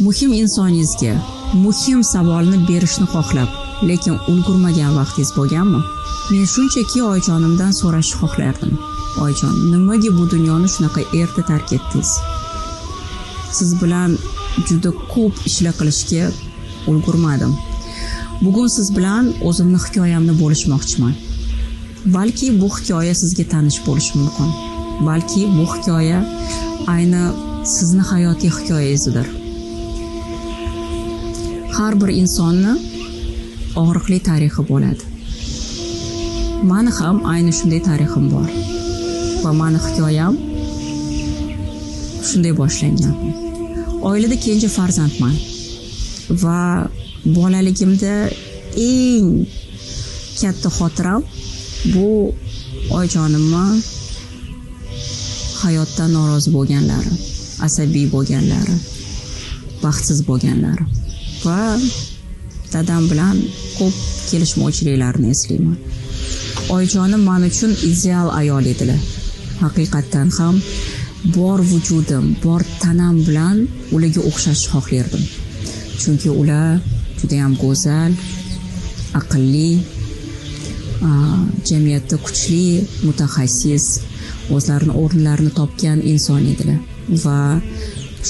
muhim insoningizga muhim savolni berishni xohlab, lekin ulgurmagan vaqtingiz bo'lganmi? Men shunchaki oyijonimdan so'rashni xohlardim. Oyijon, nimaga bu dunyoni shunaqa erta tark etdingiz? Siz bilan juda ko'p ishlar qilishga ulgurmadim. Bugun siz bilan o'zimning hikoyamni bo'lishmoqchiman. Balki bu hikoya sizga tanish bo'lishi mumkin. Balki bu hikoya ayni sizning hayotiy hikoyangizdir. Har bir insonni og'riqli tarixi bo'ladi. Meni ham ayni shunday tarixim bor. Va meni hikoyam shunday boshlangan. Oilada kenja farzandman va bolaligimda eng katta xotiram bu oyijonimni hayotdan norozi bo'lganlari, asabiy bo'lganlari, baxtsiz bo'lganlari va dadam bilan ko'p kelishmovchiliklarni eslayman. Oyijonim men uchun ideal ayol edilar. Haqiqatan ham bor vujudim, bor tanam bilan ularga o'xshashni xohlardim. Chunki ular juda ham go'zal, aqlli, jamiyatda kuchli, mutaxassis, o'zlarining o'rnlarini topgan inson edilar va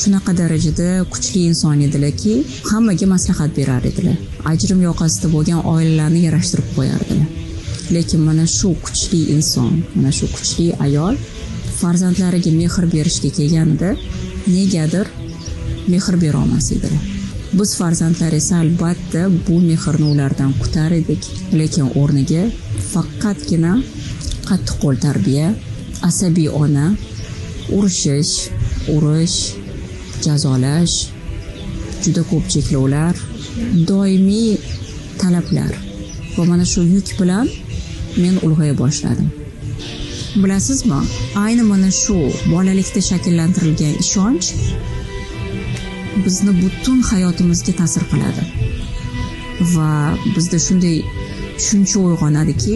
shunaqa darajada kuchli inson edilarki, hammaga maslahat berar edilar. Ajrim yoqasida bo'lgan oilalarni yarashtirib qo'yardilar. Lekin mana shu kuchli inson, mana shu kuchli ayol farzandlariga mehr berishga kelganda negadir mehr bera olmas edilar. Biz farzandlar esa albatta bu mehrni ulardan kutar edik, lekin o'rniga faqatgina qattiqqo'l tarbiya, asabiy ona, urish, jazolash, juda ko'p cheklovlar, doimiy talablar va mana shu yuk bilan men ulg'aya boshladim. Bilasizmi, ayni mana shu bolalikda shakllantirilgan ishonch bizni butun hayotimizga ta'sir qiladi. Va bizda shunday tushuncha uyg'onadiki,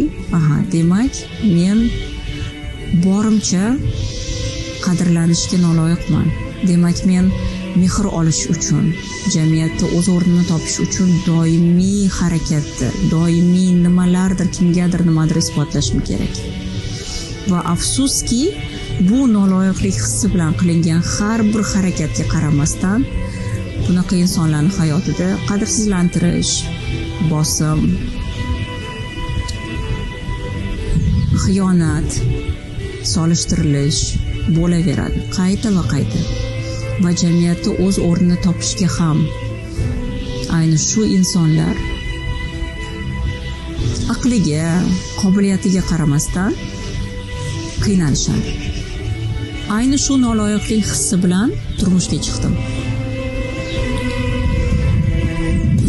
demak, men borimcha qadrlanishga noloyiqman. Demak, men mehr olish uchun, jamiyatda o'z o'rnini topish uchun doimiy harakatda, doimiy nimalardir, kimgadir nimadir isbotlashim kerak. Va afsuski, bu noloyiqlik hissi bilan qilingan har bir harakatga qaramasdan bunaqa insonlarning hayotida qadrsizlantirish, bosim, xiyonat, solishtirilish bo'laveradi, qayta va qayta. Va jamiyatda o'z o'rnini topishga ham ayni shu insonlar aqliga, qobiliyatiga qaramasdan qiynalishadi. Ayni shu noloyiqlik hissi bilan turmushga chiqdim.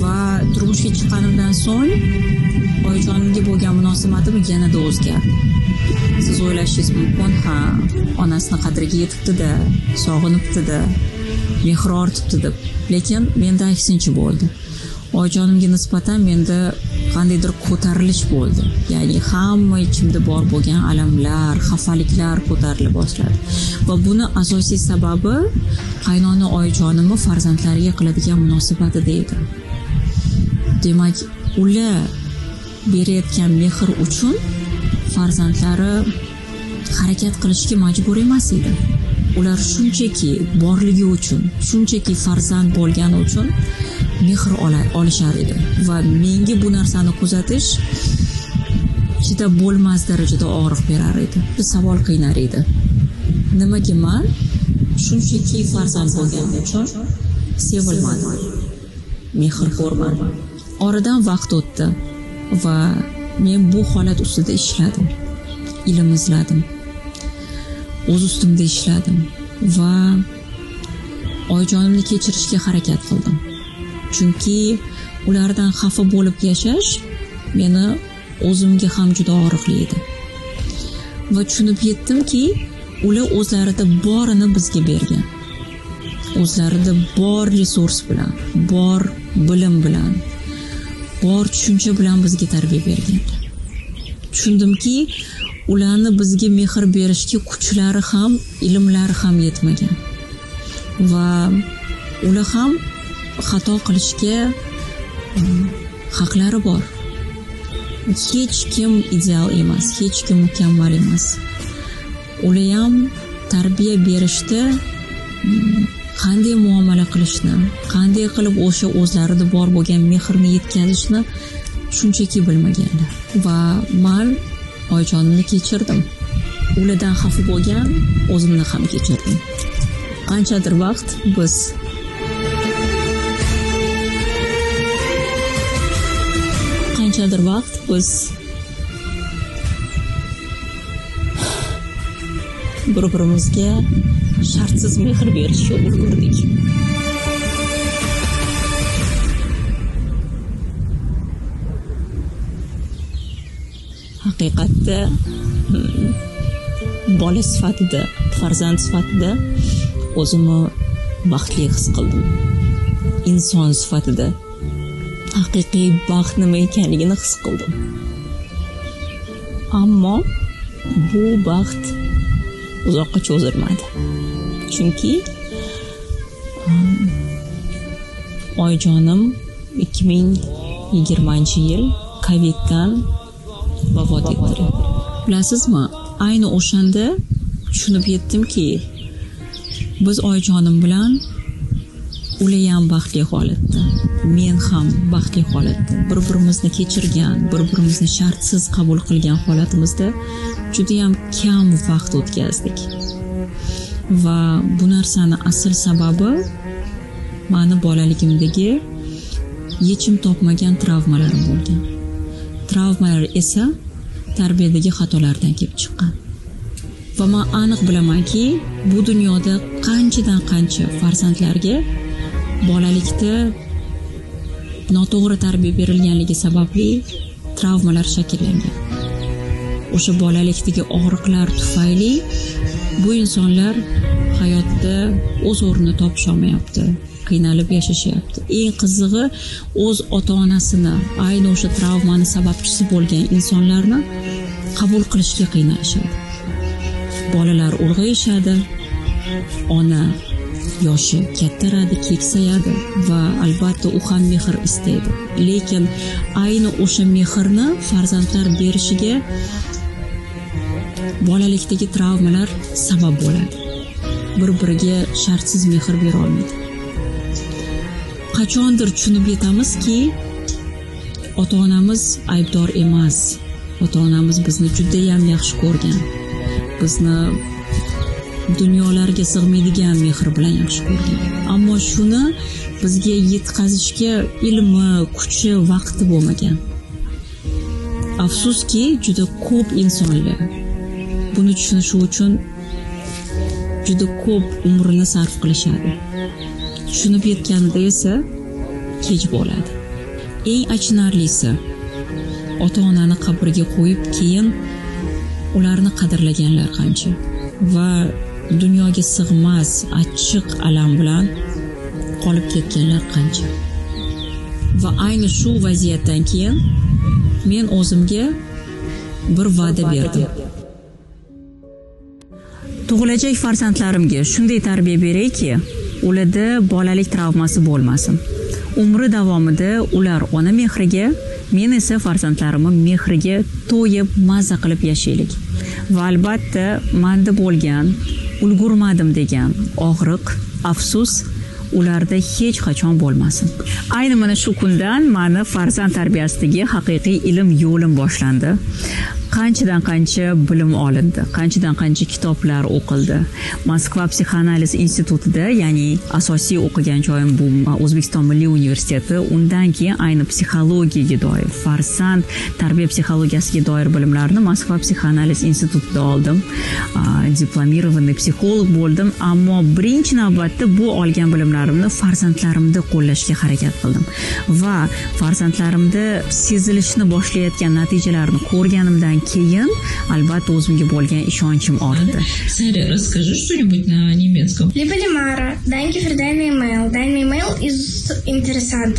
Va turmushga chiqqanimdan so'ng oyijonimga bo'lgan munosabatim yanada o'zgardi. Siz o'ylashingiz mumkin, onasini qadriga yetibdi-da, sog'inibdi-da, mehri ortibdi deb. Lekin menda aksincha bo'ldi. Oyijonimga nisbatan menda qandaydir ko'tarilish bo'ldi. Ya'ni hamma ichimda bor bo'lgan alamlar, xafaliklar ko'tarila boshladi. Va buni asosiy sababi qaynona oyijonimning farzandlariga qiladigan munosabatida edi. Demak, ular berayotgan mehr uchun farzandlari harakat qilishga majbur emas edi. Ular shunchaki borligi uchun, shunchaki farzand bo'lgani uchun mehr olishar edi. Va menga bu narsani kuzatish chidab bo'lmas darajada og'riq berar edi. Bir savol qiynar edi. Nimaga men shunchaki farzand bo'lganim uchun sevilmadim, mehr ko'rmadim? Oradan vaqt o'tdi va men bu holat ustida ishladim, ilm izladim, o'z ustimda ishladim va oyijonimni kechirishga harakat qildim. Chunki ulardan xafa bo'lib yashash meni o'zimga ham juda og'riqli edi. Va tushunib yetdimki, ular o'zlarida borini bizga bergan. O'zlarida bor resurs bilan, bor bilim bilan, bor tushuncha bilan bizga tarbiya bergan. Tushundimki, ularni bizga mehr berishga kuchlari ham, ilmlari ham yetmagan. Va ular ham xato qilishga haqlari bor. Hech kim ideal emas, hech kim mukammal emas. Ular ham tarbiya berishda qanday muomala qilishni, qanday qilib o'sha o'zlarida bor bo'lgan mehrni yetkazishni shunchaki bilmaganlar. Va men oyijonimni kechirdim. Ulardan xafa bo'lgan, o'zimni ham kechirdim. Qanchadir vaqt biz bir-birimizga shartsiz mehr berishga ulgurdik. Haqiqatda bola sifatida, farzand sifatida o'zimni baxtli his qildim. Inson sifatida haqiqiy baxt nima ekanligini his qildim. Ammo bu baxt uzoqqa cho'zilmadi. Chunki oyijonim 2020-yil Coviddan vafot etdi. Bilasizmi, ayni o'shanda tushunib yetdimki, biz oyijonim bilan ular ham baxtli holatda, men ham baxtli holatda, bir-birimizni kechirgan, bir-birimizni shartsiz qabul qilgan holatimizda juda ham kam vaqt o'tkazdik. Va bu narsani asl sababi meni bolaligimdagi yechim topmagan travmalarim bo'lgan. Travmalar esa tarbiyadagi xatolardan kelib chiqqan. Va men aniq bilamanki, bu dunyoda qanchadan qancha farzandlarga bolalikda noto'g'ri tarbiya berilganligi sababli travmalar shakllangan. O'sha bolalikdagi og'riqlar tufayli bu insonlar hayotda o'z o'rnini topisha olmayapti, qiynalib yashashyapti. Eng qizig'i, o'z ota-onasini, ayni o'sha travmani sababchisi bo'lgan insonlarni qabul qilishga qiynalishadi. Bolalar ulg'ayishadi, ona yoshi kattaradi, keksayadi va albatta u ham mehr istaydi. Lekin ayni o'sha mehrni farzandlar berishiga bolalikdagi travmalar sabab bo'ladi. Bir-biriga shartsiz mehr bera olmaydi. Qachondir tushunib yetamizki, ota-onamiz aybdor emas. Ota-onamiz bizni juda ham yaxshi ko'rgan. Bizni dunyolarga sig'maydigan mehr bilan yaxshi ko'rgan. Ammo shuni bizga yetkazishga ilmi, kuchi, vaqti bo'lmagan. Afsuski, juda ko'p insonlar buni tushunishi uchun juda ko'p umrini sarf qilishadi. Tushunib yetganida esa kech bo'ladi. Eng achinarlisi, ota-onani qabrga qo'yib keyin ularni qadrlaganlar qancha va dunyoga sig'mas achchiq alam bilan qolib ketganlar qancha. Va ayni shu vaziyatdan keyin men o'zimga bir va'da berdim. Tug'ilajak farzandlarimga shunday tarbiya berayki, ularda bolalik travmasi bo'lmasin. Umri davomida ular ona mehriga, men esa farzandlarimning mehriga to'yib mazza qilib yashaylik. Va albatta menda bo'lgan, ulgurmadim degan og'riq, afsus ularda hech qachon bo'lmasin. Ayni mana shu kundan meni farzand tarbiyasidagi haqiqiy ilm yo'lim boshlandi. Qanchadan qancha bilim olindi, qanchadan qancha kitoblar o'qildi. Moskva psixoanaliz institutida, ya'ni asosiy o'qigan joyim bu O'zbekiston Milliy universiteti. Undan keyin ayni psixologiyaga doir, farzand tarbiya psixologiyasiga doir bilimlarni Moskva psixoanaliz institutida oldim. Diplomirованный psixolog bo'ldim, ammo birinchi navbatda bu olgan bilimlarimni farzandlarimda qo'llashga harakat qildim. Va farzandlarimda sezilishni boshlayotgan natijalarni ko'rganimdan keyin albatta o'zimga bo'lgan ishonchim ortdi. Саре, расскажи что-нибудь на немецком. Liebe Limara, danke für deine E-Mail. Deine E-Mail ist interessant.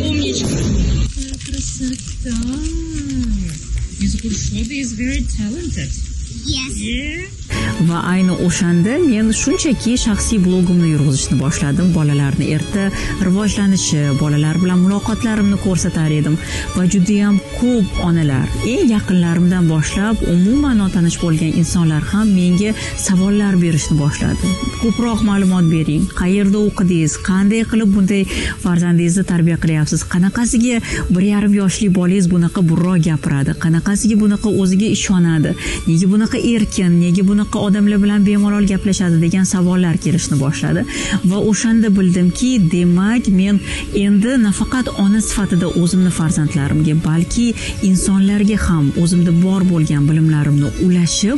Умничка. Красота. Из Гуршоды is very talented. Yes. Yeah. va ayni o'shanda men shunchaki shaxsiy blogimni yurg'izishni boshladim. Bolalarni erta rivojlanishi, bolalar bilan muloqotlarimni ko'rsatar edim va juda ham ko'p onalar, eng yaqinlarimdan boshlab umuman notanish bo'lgan insonlar ham menga savollar berishni boshladi. Ko'proq ma'lumot bering, qayerda o'qidingiz, qanday qilib bunday farzandingizni tarbiya qilyapsiz, qanaqasiga 1,5 yoshli bolangiz bunaqa burro gapiradi, qanaqasiga bunaqa o'ziga ishonadi, nega bunaqa erkin, nega bunaqa odamlar bilan bemalol gaplashadi degan savollar kelishni boshladi va o'shanda bildimki, demak men endi nafaqat ona sifatida o'zimni farzandlarimga, balki insonlarga ham o'zimda bor bo'lgan bilimlarimni ulashib,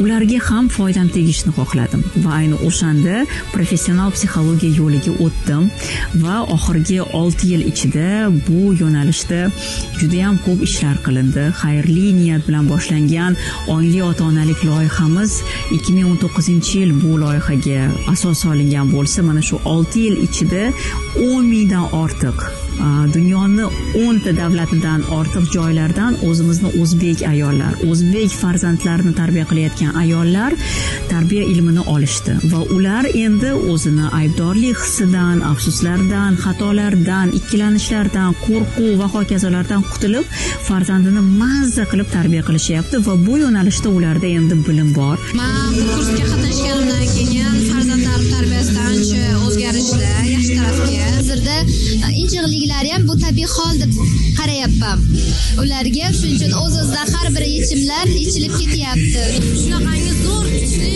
ularga ham foydam tegishni xohladim va ayni o'shanda professional psixologiya yo'liga o'tdim va oxirgi 6 yil ichida bu yo'nalishda juda ham ko'p ishlar qilindi. Xayrli niyat bilan boshlangan ongli ota-onalik loyihamiz 2019-yil bu loyihaga asos solingan bo'lsa, mana shu 6 yil ichida 10 mingdan ortiq dunyoning 10 ta davlatidan ortiq joylardan o'zimizni o'zbek ayollar, o'zbek farzandlarini tarbiya qilayotgan ayollar tarbiya ilmini olishdi va ular endi o'zini aybdorlik hissidan, afsuslardan, xatolardan, ikkilanishlardan, qo'rquv va hokazolardan qutulib farzandini mazza qilib tarbiya qilishyapti va bu yo'nalishda ularda endi bilim bor. Men bu kursga qatnashganimdan keyin farzandlarim tarbiyasida ancha o'zgarishlar, yaxshi tarafga. Hozirda injiqliklari ham bu tabiiy hol deb qarayapman. Ularga shuning uchun o'z-o'zidan har bir yechimlar yechilib ketyapti. Shunaqangi zo'r, kuchli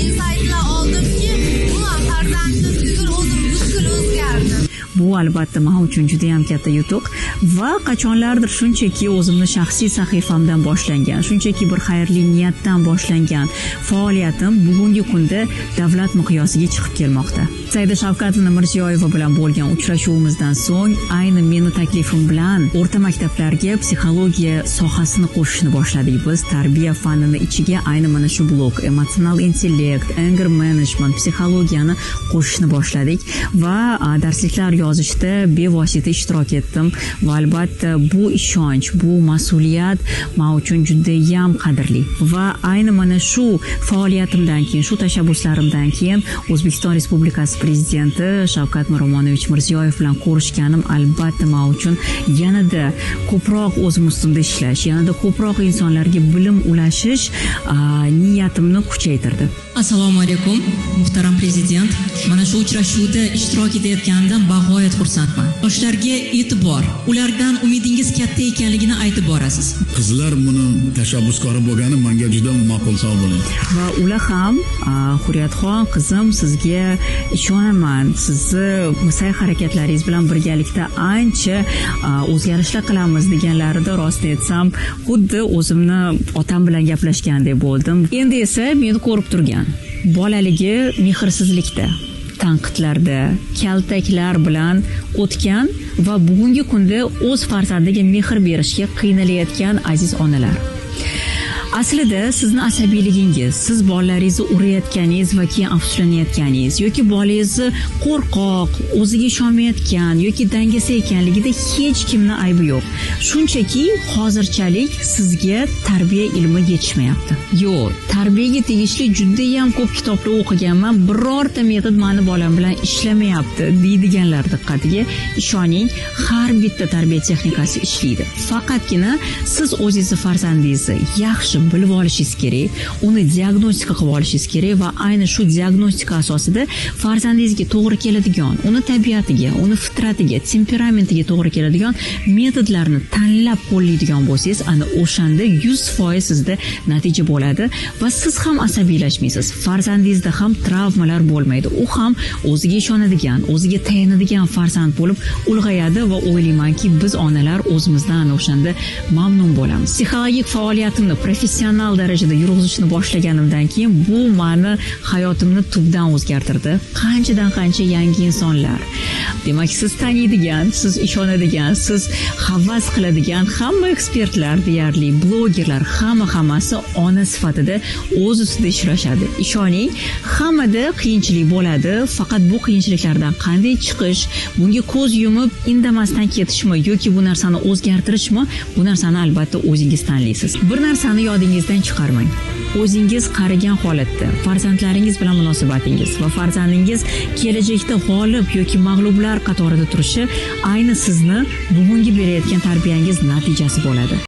insightlar oldimki, umuman farzandim bugun o'zim butkul o'zgardi. Bu albatta men uchun juda ham katta yutuq va qachonlardir shunchaki o'zimni shaxsiy sahifamdan boshlangan, shunchaki bir xayrli niyatdan boshlangan faoliyatim bugungi kunda davlat miqyosiga chiqib kelmoqda. Saida Shavkat Mirziyoyeva bilan bo'lgan uchrashuvimizdan so'ng ayni meni taklifim bilan o'rta maktablarga psixologiya sohasini qo'shishni boshladik. Biz tarbiya fanini ichiga ayni mana shu blok, emotsional intellekt, anger management, psixologiyani qo'shishni boshladik va darsliklar yozishda bevosita ishtirok etdim va albatta bu ishonch, bu mas'uliyat men uchun juda ham qadrli va ayni mana shu faoliyatimdan keyin, shu tashabbuslarimdan keyin O'zbekiston Respublikasi Prezidenti Shavkat Miromonovich Mirziyoyev bilan ko'rishganim albatta men uchun yanada ko'proq o'zim ustimda ishlash, yanada ko'proq insonlarga bilim ulashish niyatimni kuchaytirdi. Assalomu alaykum, muhtaram prezident. Mana shu uchrashuvda ishtirok etayotganimdan bag'oyat xursandman. Yoshlarga e'tibor, ulardan umidingiz katta ekanligini aytib borasiz. Qizlar buni tashabbuskori bo'lgani menga juda ma'qul savol. Va ular ham Hurriyatxon qizim, sizga ishonaman. Sizni sa'y-harakatlaringiz bilan birgalikda ancha o'zgarishlar qilamiz deganlarida rostni aytsam, xuddi o'zimni otam bilan gaplashgandek bo'ldim. Endi esa meni ko'rib turgan bolaligi mehrsizlikda, tanqidlarda, kaltaklar bilan o'tgan va bugungi kunda o'z farzandiga mehr berishga qiynalayotgan aziz onalar. Aslida sizni asabiyligingiz, siz bolalaringizni urayotganingiz va keyin afsuslanayotganingiz yoki bolangizni qo'rqoq, o'ziga ishonmayotgan yoki dangasa ekanligida hech kimning aybi yo'q. Shunchaki hozirchalik sizga tarbiya ilmi yetishmayapti. Yo'q, tarbiyaga tegishli juda ham ko'p kitoblar o'qiganman, birorta metod meni bolam bilan ishlamayapti deydiganlar diqqatiga ishoning, har bitta tarbiya texnikasi ishlaydi. Faqatgina siz o'zingizni farzandingizni yaxshi bilib olishingiz kerak, uni diagnostika qilib olishingiz kerak va ayni shu diagnostika asosida farzandingizga to'g'ri keladigan, uni tabiatiga, uni fitratiga, temperamentiga to'g'ri keladigan metodlarni tanlab qo'llaydigan bo'lsangiz, ana o'shanda 100% sizda natija bo'ladi va siz ham asabiylashmaysiz. Farzandingizda ham travmalar bo'lmaydi. U ham o'ziga ishonadigan, o'ziga tayanadigan farzand bo'lib ulg'ayadi va o'ylaymanki, biz onalar o'zimizdan ana o'shanda mamnun bo'lamiz. Psixologik faoliyatimni professional darajada yurg'izishni boshlaganimdan keyin bu meni hayotimni tubdan o'zgartirdi. Qanchadan qancha yangi insonlar. Demak, siz taniydigan, siz ishonadigan, siz havas qiladigan hamma ekspertlar, deyarli blogerlar, hammasi ona sifatida o'z ustida ishlashadi. Ishoning, hammada qiyinchilik bo'ladi, faqat bu qiyinchiliklardan qanday chiqish, bunga ko'z yumib indamasdan ketishmi yoki bu narsani o'zgartirishmi, bu narsani albatta o'zingiz tanlaysiz. Bir narsani yodingizdan chiqarmang. o'zingiz qarigan holatda farzandlaringiz bilan munosabatingiz va farzandingiz kelajakda g'olib yoki mag'lublar qatorida turishi ayni sizni bugungi berayotgan tarbiyangiz natijasi bo'ladi.